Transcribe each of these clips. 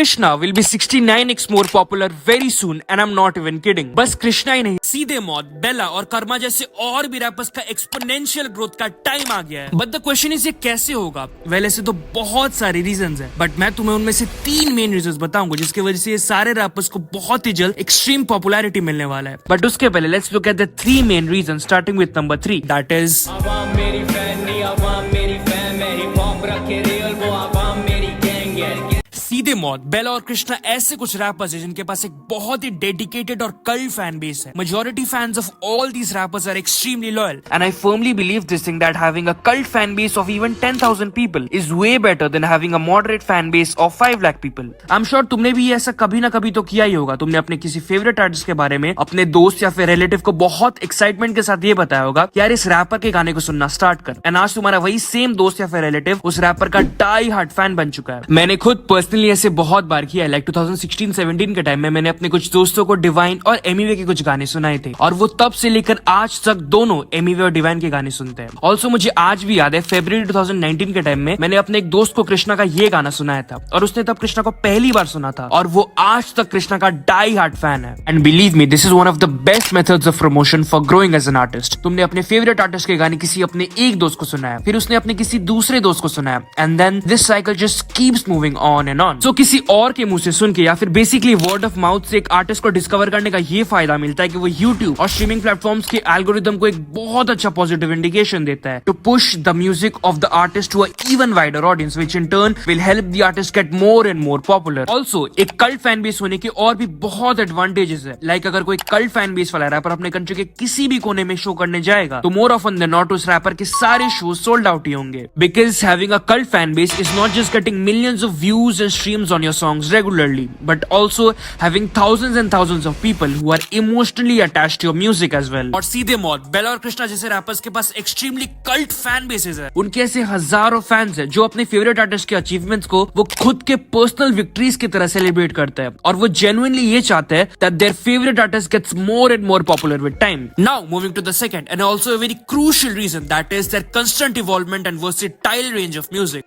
Krishna will be 69x more popular very soon and I'm not even kidding. बस कृष्णा ही नहीं, सीधे मौत, बेला और कर्मा जैसे और भी रैपर्स का एक्सपोनेंशियल ग्रोथ का टाइम आ गया है। बट द क्वेश्चन इज ये कैसे होगा? वेल ऐसे तो बहुत सारे रीजंस हैं, बट मैं तुम्हें उनमें से 3 मेन रीजंस बताऊंगा जिसकी वजह से ये सारे रैपर्स को बहुत ही जल्द एक्सट्रीम पॉपुलैरिटी मिलने वाला है। बट उसके पहले let's look at the 3 main reason starting with number 3, that is आवाम मेरी फैन नहीं, आवाम मेरी फैन, मैं हिप हॉप रखे रियल, वो आवाम मेरी गैंग है। सीधे मौत, बेला और कृष्णा ऐसे कुछ रैपर्स हैं जिनके पास एक बहुत ही डेडिकेटेड और कल्ट फैन बेस है। Majority fans of all these rappers are extremely loyal and I firmly believe this thing that having a cult fan base of even 10,000 people is way better than having a moderate fan base of 5 lakh people. I am sure तुमने भी ऐसा कभी ना कभी तो किया ही होगा। तुमने अपने किसी फेवरेट आर्टिस्ट के बारे में अपने दोस्त या फिर रिलेटिव को बहुत एक्साइटमेंट के साथ ये बताया होगा कि यार इस रैपर के गाने को सुनना स्टार्ट कर, एंड आज तुम्हारा वही सेम दोस्त या फिर रिलेटिव उस रैपर का डाई हार्ड फैन बन चुका है। मैंने खुद पर्सनली ऐसे बहुत बार किया है। लाइक 2016-17 के टाइम में मैंने अपने कुछ दोस्तों को डिवाइन और एमिवे के कुछ गाने सुनाए थे और वो तब से लेकर आज तक दोनों एमिवे और डिवाइन के गाने सुनते हैं। ऑल्सो मुझे आज भी याद है फरवरी 2019 के टाइम में मैंने अपने एक दोस्त को कृष्णा का ये गाना सुनाया था और उसने तब कृष्णा को पहली बार सुना था और वो आज तक कृष्णा का डाई हार्ड फैन है। And believe me, this is one of the best methods of promotion for growing as an artist. तुमने अपने फेवरेट आर्टिस्ट के गाने किसी अपने एक दोस्त को सुनाया, फिर उसने अपने किसी दूसरे दोस्त को सुनाया, and then this cycle just keeps moving on and on. So किसी और के मुंह से सुन के या फिर बेसिकली वर्ड ऑफ माउथ से एक आर्टिस्ट को डिस्कवर करने का ये फायदा मिलता है कि वो यूट्यूब और स्ट्रीमिंग प्लेटफॉर्म्स के एल्गोरिदम को एक बहुत अच्छा पॉजिटिव इंडिकेशन देता है to push the music of the artist to a even wider audience which in turn will help the artist get more and more popular. Also एक cult fan base होने के और भी बहुत एडवांटेजेस है। Like अगर कोई कल्ट फैन बेस वाला रैपर अपने कंट्री के किसी भी कोने में शो करने जाएगा तो मोर ऑफन देन नॉट उस रैपर के सारे शो सोल्ड आउट ही होंगे, because having a cult fan base is not just getting millions of views and streams on your songs regularly, but also having thousands and thousands of people who are emotionally attached to your music as well. और सीधे मौत, बेला और कृष्णा जैसे rappers के पास extremely cult fan bases है। उनके ऐसे हजारों fans हैं जो अपने फेवरेट आर्टिस्ट के अचीवमेंट्स को वो खुद के पर्सनल विक्ट्रीज की तरह सेलिब्रेट करते हैं और वो जेन्युइनली ये चाहते हैं that their favorite artist gets more and more popular with time. Now moving to the second and also a very crucial reason, that is their constant evolvement and versatile range of music.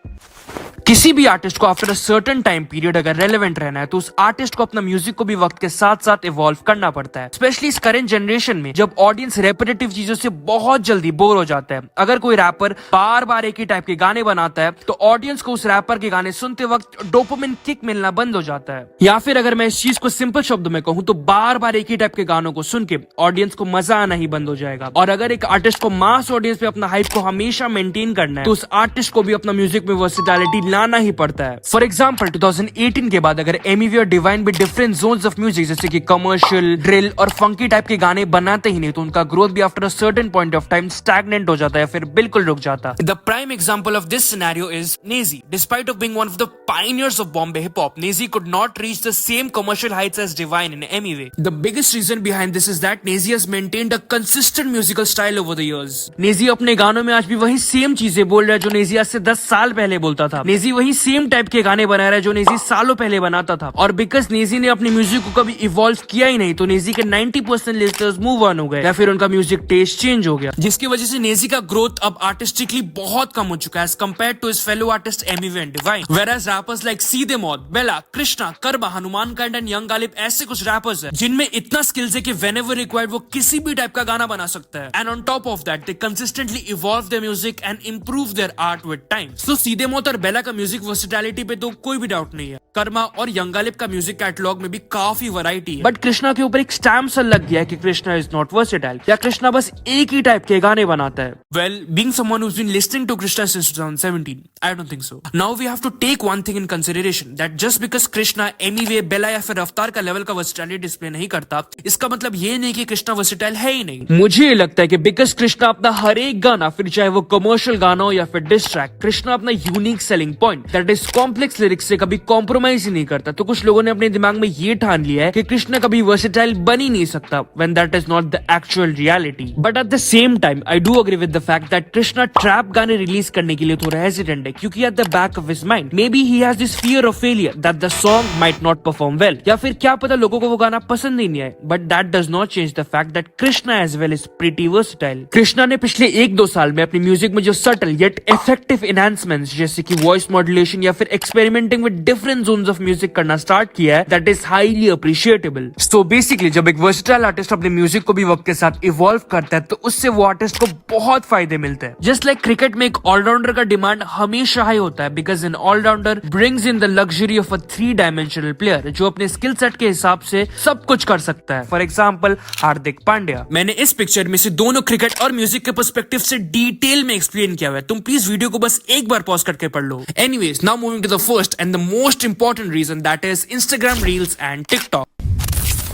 किसी भी artist को after a certain time period अगर relevant रहना है तो उस artist को अपना म्यूजिक को भी वक्त के साथ साथ इवॉल्व करना पड़ता है, स्पेशली इस करंट जनरेशन में जब ऑडियंस रेपिटेटिव चीजों से बहुत जल्दी बोर हो जाता है। अगर कोई रैपर बार बार एक ही टाइप के गाने बनाता है तो ऑडियंस को उस रैपर के गाने सुनते वक्त डोपामिन किक मिलना बंद हो जाता है, या फिर अगर मैं इस चीज को सिंपल शब्दों में कहूँ तो बार बार एक ही टाइप के गानों को सुन के ऑडियंस को मजा आना ही बंद हो जाएगा। और अगर एक आर्टिस्ट को मास ऑडियंस पे अपना हाइप को हमेशा मेंटेन करना है तो उस आर्टिस्ट को भी अपना म्यूजिक में वर्सेटिलिटी लाना ही पड़ता है। फॉर एग्जाम्पल 2018 के बाद अगर एमिवे और डिवाइन भी डिफरेंट जोन्स ऑफ म्यूजिक जैसे कि कमर्शियल, ड्रिल और फंकी टाइप के गाने बनाते ही नहीं तो उनका ग्रोथ भी after a certain point of time stagnant हो जाता है, फिर बिल्कुल रुक जाता है। The prime example of this scenario is Naezy. Despite of being one of the pioneers of Bombay hip hop, Nezi could not reach the same commercial heights as Divine and Emiway. The biggest reason behind this is that Nezi has maintained a consistent musical style over the years. Nezi अपने गानों में आज भी वही same चीजें बोल रहा है जो Nezi आज से 10 साल पहले बोलता था। Nezi वही सेम टाइप के गाने बना रहा है जो Nezi सालों पहले बनाता था, और बिकॉज Nezi ने अपनी म्यूजिक को कभी इवॉल्व किया ही नहीं तो Nezi के 90% लिस्टर्स मूव ऑन हो गए या फिर उनका म्यूजिक टेस्ट चेंज हो गया, जिसकी वजह से Nezi का ग्रोथ अब आर्टिस्टिकली बहुत कम हो चुका है as compared to his fellow artist Emiway and Divine. Whereas rappers like Seedhe Maut, Bella, Krishna, Karma, Hanumankind and Young Galib ऐसे कुछ रैपर्स हैं जिनमें इतना स्किल्स है कि whenever required वो किसी भी टाइप का गाना बना सकता है। And on top of that they consistently evolve their music and improve their art with time. So Seedhe Maut और बेला का म्यूजिक वर्सेटिलिटी पे तो कोई भी डाउट नहीं है। कर्मा और यंग गालिब का म्यूजिक कैटलॉग में भी काफी वैरायटी है, बट कृष्णा के ऊपर एक स्टैम्प सा लग गया है कि कृष्णा इज नॉट वर्सेटाइल या कृष्णा बस एक ही टाइप के गाने बनाता है। Well, being someone who has been listening to Krishna since 2017, I don't think so. Now we have to take one thing in consideration that just because Krishna Emiway, Bella या फिर रफ्तार का लेवल का वर्सेटिलिटी डिस्प्ले नहीं करता इसका मतलब ये नहीं कि कृष्णा वर्सेटाइल है ही नहीं। मुझे लगता है कि बिकॉज कृष्णा अपना हर एक गाना, फिर चाहे वो कमर्शियल गाना हो या फिर डिस ट्रैक, कृष्णा अपना unique selling point that is complex lyrics से कभी कॉम्प्रोमाइज ही नहीं करता, तो कुछ लोगों ने अपने दिमाग में ये ठान लिया है कि कृष्णा कभी वर्सेटाइल बन ही नहीं सकता, when that is not the actual reality. But at the same time, I do agree with the fact that Krishna trap गाने रिलीज करने के लिए थोड़ा हेजिटेंट है क्योंकि at the back of his mind maybe he has this fear of failure that the song might not perform well, या फिर क्या पता लोगों को वो गाना पसंद ही नहीं आए। But that does not change the fact that Krishna as well is pretty versatile. Krishna ने पिछले 1-2 साल में अपनी म्यूजिक में जो सटल yet effective enhancements जैसे कि वॉइस मॉड्यूलेशन या फिर experimenting with different zones of music करना स्टार्ट किया है, that is highly appreciable. So basically जब एक वर्सेटाइल आर्टिस्ट अपने म्यूजिक को भी वक्त के साथ इवॉल्व करता है तो उससे वो आर्टिस्ट को बहुत फायदे मिलते हैं। जस्ट लाइक क्रिकेट में एक ऑलराउंडर का डिमांड हमेशा हाई होता है, because an allrounder brings in the luxury of a 3-डायमेंशनल प्लेयर जो अपने स्किल सेट के हिसाब से सब कुछ कर सकता है। For example Hardik Pandya. मैंने इस पिक्चर में से दोनों क्रिकेट और म्यूजिक के पर्सपेक्टिव से डिटेल में एक्सप्लेन किया हुआ है, तुम प्लीज वीडियो को बस एक बार पॉज करके पढ़ लो। Anyways, now moving to the first and the most important reason, that is Instagram Reels and TikTok.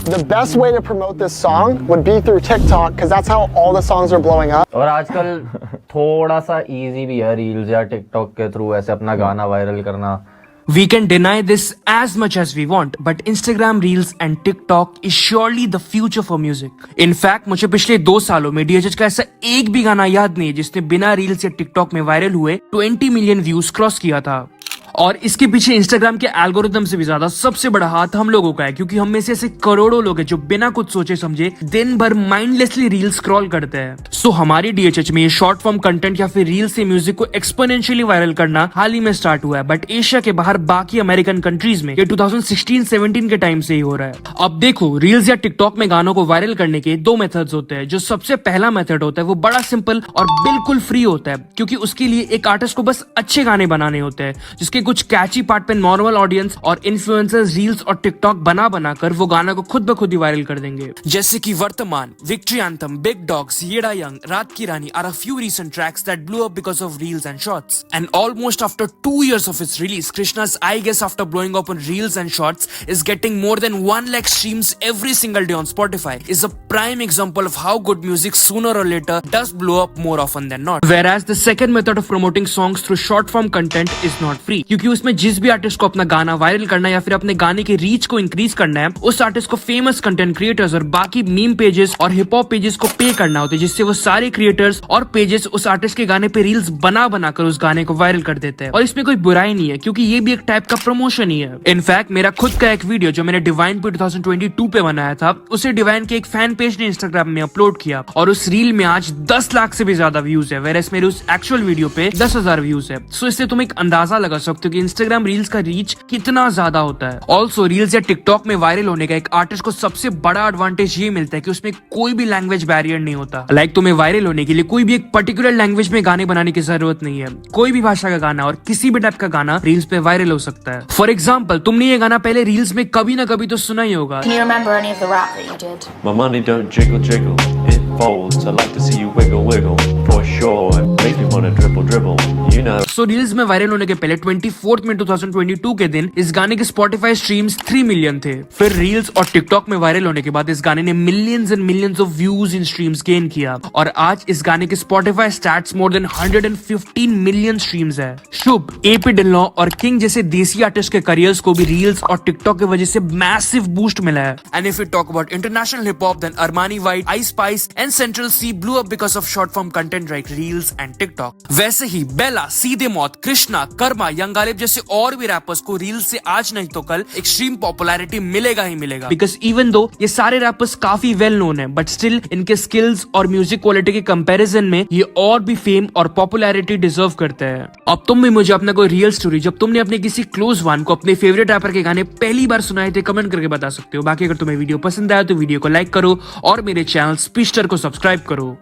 The best way to promote this song would be through TikTok because that's how all the songs are blowing up. और आजकल थोड़ा सा easy भी है reels या TikTok के through ऐसे अपना गाना वायरल करना। We can deny this as much as we want, but Instagram Reels and TikTok is surely the future for music. In fact, मुझे पिछले 2 सालों में DHH का ऐसा एक भी गाना याद नहीं है जिसने बिना रील्स या टिकटॉक में वायरल हुए 20 मिलियन व्यूज क्रॉस किया था। और इसके पीछे इंस्टाग्राम के एल्गोरिथम से भी ज्यादा सबसे बड़ा हाथ हम लोगों का है, क्योंकि हम में से ऐसे करोड़ों लोग हैं जो बिना कुछ सोचे समझे दिन भर माइंडलेसली रील स्क्रॉल करते हैं। सो हमारी DHH में ये शॉर्ट फॉर्म कंटेंट या फिर रील से म्यूजिक को एक्सपोनेंशियली वायरल करना हाल ही में स्टार्ट हुआ है, बट एशिया के बाहर बाकी अमेरिकन कंट्रीज में ये 2016-17 के टाइम से ही हो रहा है। अब देखो, रील्स या टिकटॉक में गानों को वायरल करने के 2 मेथड्स होते हैं। जो सबसे पहला मेथड होता है वो बड़ा सिंपल और बिल्कुल फ्री होता है, क्योंकि उसके लिए एक आर्टिस्ट को बस अच्छे गाने बनाने होते हैं जिसके कुछ कैची पार्ट पे नॉर्मल ऑडियंस और इन्फ्लुएंसर्स रील्स और टिकटॉक बना कर वो गाना को खुद ब खुद ही वायरल कर देंगे। जैसे कि Vartmaan, Victory Anthem, Big Dogs, Yeda Young, Raat Ki Rani are a few recent tracks that blew up because of reels and shorts. And almost after 2 years of its release, Krishna's I Guess after blowing up on reels and shorts is getting more than 1 lakh streams every single day on Spotify, is a prime example of how good music sooner or later does blow up more often than not. Whereas the second method of promoting songs through short form content is not free, क्योंकि उसमें जिस भी artist को अपना गाना viral करना है या फिर अपने गाने के रीच को इंक्रीज करना है, उस आर्टिस्ट को फेमस कंटेंट क्रिएटर्स और बाकी मीम पेजेस और हिप हॉप पेजेस को पे करना होता है, जिससे वो सारे क्रिएटर्स और पेजेस उस आर्टिस्ट के गाने पे रील्स बना कर उस गाने को वायरल कर देते हैं। और इसमें कोई बुराई नहीं है, क्योंकि ये भी एक टाइप का प्रमोशन ही है। इनफैक्ट मेरा खुद का एक वीडियो जो मैंने डिवाइन पे 2022 पे बनाया था, उसे डिवाइन के एक फैन पेज ने इंस्टाग्राम में अपलोड किया और उस रील में आज 10 लाख से भी ज्यादा व्यूज है, वेरएस मेरे उस एक्चुअल वीडियो पे 10,000 व्यूज है। सो इससे तुम एक अंदाजा लगा सकते हो कि इंस्टाग्राम रील्स का रीच कितना ज्यादा होता है। ऑल्सो रील्स या टिकटॉक में वायरल होने का एक आर्टिस्ट को सबसे बड़ा एडवांटेज ये मिलता है कि उसमें कोई भी लैंग्वेज बैरियर नहीं होता। लाइक तुम्हें वायरल होने के लिए कोई भी एक पर्टिकुलर लैंग्वेज में गाने बनाने की जरूरत नहीं है। कोई भी भाषा का गाना और किसी भी टाइप का गाना रील्स पे वायरल हो सकता है। फॉर एग्जाम्पल, तुमने ये गाना पहले रील्स में कभी ना कभी तो सुना ही होगा। Can you remember any of the rap that you did? My money don't jiggle jiggle, it folds. I like to see you wiggle wiggle, for sure. It makes me wanna dribble dribble, you know. So reels में viral होने के पहले 24 में 2022 के दिन इस गाने के Spotify स्ट्रीम्स 3 मिलियन थे। फिर रील्स और टिकटॉक में वायरल होने के बाद इस गाने ने millions and millions of views in streams gain किया और आज इस गाने के Spotify stats more than 115 million streams है। शुभ, AP डिल्लॉ और किंग जैसे देसी आर्टिस्ट के करियर्स को भी रील्स और टिकटॉक की वजह से मैसिव बूस्ट मिला है। And if you talk about international hip hop, then Armani White, Ice Spice and Central Cee blew up because of short form content like reels and TikTok. वैसे ही बेला, सीधे मौत, कृष्णा, कर्मा, यंग गालिब जैसे और भी रैपर्स को रील्स से आज नहीं तो कल एक्सट्रीम पॉपुलैरिटी मिलेगा ही मिलेगा। बिकॉज इवन दो ये सारे रैपर्स काफी वेल नोन है, बट स्टिल इनके स्किल्स और म्यूजिक क्वालिटी के कंपैरिजन में ये और भी फेम और पॉपुलैरिटी डिजर्व करते हैं। अब तुम भी मुझे अपना कोई रियल स्टोरी जब तुमने अपने किसी क्लोज वन को अपने फेवरेट रैपर के गाने पहली बार सुनाए थे कमेंट करके बता सकते हो। बाकी अगर तुम्हें वीडियो पसंद आया तो वीडियो को लाइक करो और मेरे चैनल स्पीस्टर को सब्सक्राइब करो।